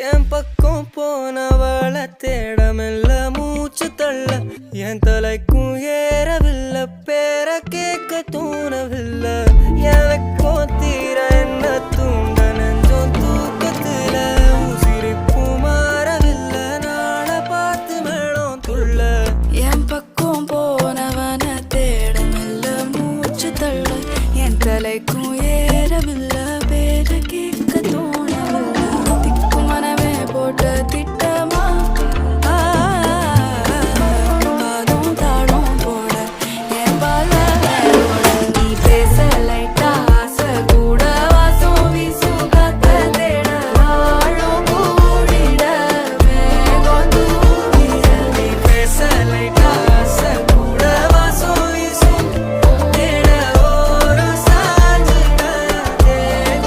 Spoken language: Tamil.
என் பக்கம் போனவள தேடமில்ல மூச்சு தள்ள என் தலைக்கும் ஏறவில்லை பேர கேட்க தூணவில்லை எனக்கு